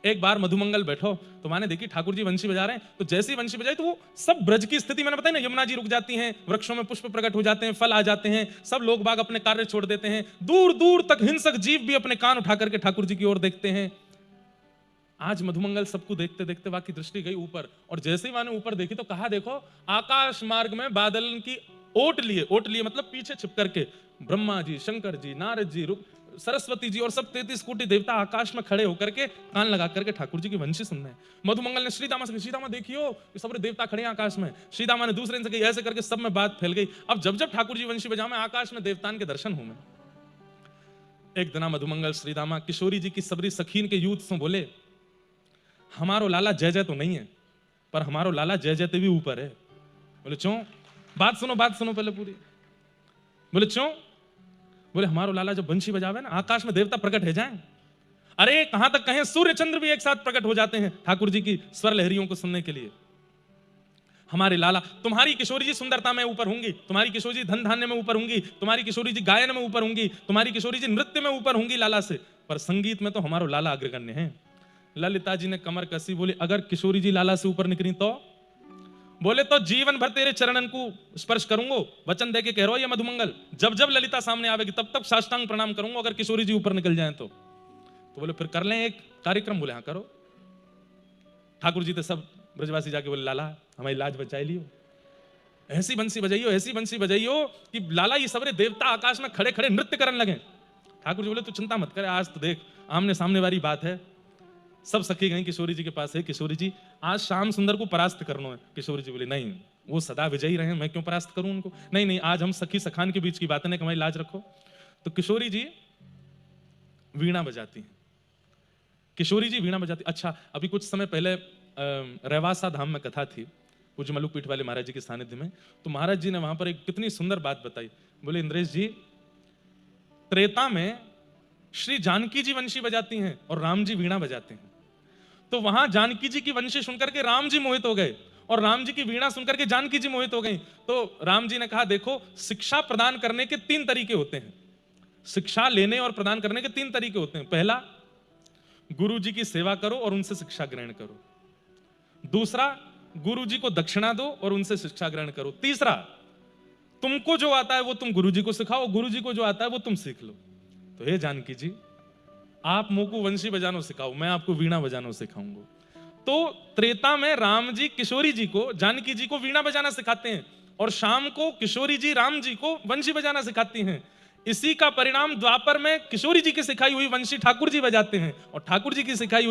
एक बार मधुमंगल बैठो तो माने देखी ठाकुर जी वंशी बजा रहे हैं, तो जैसी वंशी बजाई तो वो सब ब्रज की स्थिति मैंने बताया ना, यमुना जी रुक जाती हैं, वृक्षों में पुष्प प्रकट हो जाते हैं, फल आ जाते हैं, सब लोग बाग अपने कार्य छोड़ देते हैं, दूर दूर तक हिंसक जीव भी अपने कान उठा करके ठाकुर जी की ओर देखते हैं। आज मधुमंगल सबको देखते देखते वाकी दृष्टि गई ऊपर, और जैसे ही मैंने ऊपर देखी तो कहा देखो आकाश मार्ग में बादल की ओट लिए मतलब पीछे छिप करके ब्रह्मा जी, शंकर जी, नारद जी, सरस्वती जी और सब 33 कोटि देवता आकाश में खड़े होकर के कान लगा करके ठाकुर जी की वंशी सुन रहे हैं। मधुमंगल ने श्रीदामा से कहा, श्रीदामा देखियो ये सब देवता खड़े हैं आकाश में। श्रीदामा ने दूसरे से कही, ऐसे करके सब में बात फैल गई। अब जब जब ठाकुर जी वंशी बजा मैं आकाश में देवतान के दर्शन हूं मैं। एक दिन मधुमंगल श्रीदामा किशोरी जी की सबरी सखीन के यूथ से बोले, हमारो लाला जय जय तो नहीं है, पर हमारो लाला जय जय ते भी ऊपर है। बोले क्यों? बात सुनो पहले पूरी। बोले क्यों? बोले हमारो लाला जब बंशी बजावे ना आकाश में देवता प्रकट हो जाएं। अरे कहां तक कहें, सूर्य चंद्र भी एक साथ प्रकट हो जाते हैं ठाकुर जी की स्वर लहरियों को सुनने के लिए। हमारे लाला, तुम्हारी किशोरी जी सुंदरता में ऊपर होंगी, तुम्हारी किशोरी जी धन धान्य में ऊपर होंगी, तुम्हारी किशोरी जी गायन में ऊपर होंगी, तुम्हारी किशोरी जी नृत्य में ऊपर होंगी लाला से, पर संगीत में तो हमारो लाला अग्रगण्य है। ललिता जी ने कमर कसी, बोली अगर किशोरी जी लाला से ऊपर निकली तो? बोले तो जीवन भर तेरे चरणन को स्पर्श करूंगा, वचन दे के कह रहा हूं ये मधुमंगल, जब जब ललिता सामने आवेगी तब तब साष्टांग प्रणाम करूंगा अगर किशोरी जी ऊपर निकल जाए तो। बोले फिर कर लें एक कार्यक्रम। बोले हाँ करो। ठाकुर जी तो सब ब्रजवासी जाके बोले लाला हमारी लाज बचाई लियो, ऐसी बंसी बजाइयो कि लाला ये सबरे देवता आकाश में खड़े खड़े नृत्य करने लगे। ठाकुर जी बोले तू चिंता मत करे, आज तो देख आमने सामने वाली बात है। सब सखी गई किशोरी जी के पास है, किशोरी जी आज श्याम सुंदर को परास्त करना है। किशोरी जी बोले नहीं, वो सदा विजयी रहे, मैं क्यों परास्त करूं उनको? नहीं आज हम सखी सखान के बीच की बातें, हमारी लाज रखो। तो किशोरी जी वीणा बजाती हैं। किशोरी जी वीणा बजाती। अच्छा, अभी कुछ समय पहले रेवासा धाम में कथा थी पूज्य मलुकपीठ वाले महाराज जी के सानिध्य में, तो महाराज जी ने वहां पर एक कितनी सुंदर बात बताई। बोले इंद्रेश जी, त्रेता में श्री जानकी जी वंशी बजाती हैं और राम जी वीणा बजाते हैं। तो वहां जानकी जी की वंशी सुनकर के राम जी मोहित हो गए और राम जी की वीणा सुनकर के जानकी जी मोहित हो गई। तो राम जी ने कहा देखो शिक्षा प्रदान करने के 3 तरीके होते हैं, शिक्षा लेने और प्रदान करने के 3 तरीके होते हैं। पहला, गुरु जी की सेवा करो और उनसे शिक्षा ग्रहण करो। दूसरा, गुरु जी को दक्षिणा दो और उनसे शिक्षा ग्रहण करो। तीसरा, तुमको जो आता है वो तुम गुरु जी को सिखाओ, गुरु जी को जो आता है वो तुम सीख लो। तो हे जानकी जी, आप मुझको वंशी बजाना सिखाओ, मैं आपको वीणा बजाना सिखाऊंगा। तो त्रेता में राम जी किशोरी जी को, जानकी जी को वीणा बजाना सिखाते हैं और शाम को किशोरी जी राम जी को वंशी बजाना सिखाती हैं। इसी का परिणाम द्वापर में किशोरी जी की सिखाई हुई वंशी ठाकुर जी बजाते हैं और ठाकुर जी की सिखाई हुई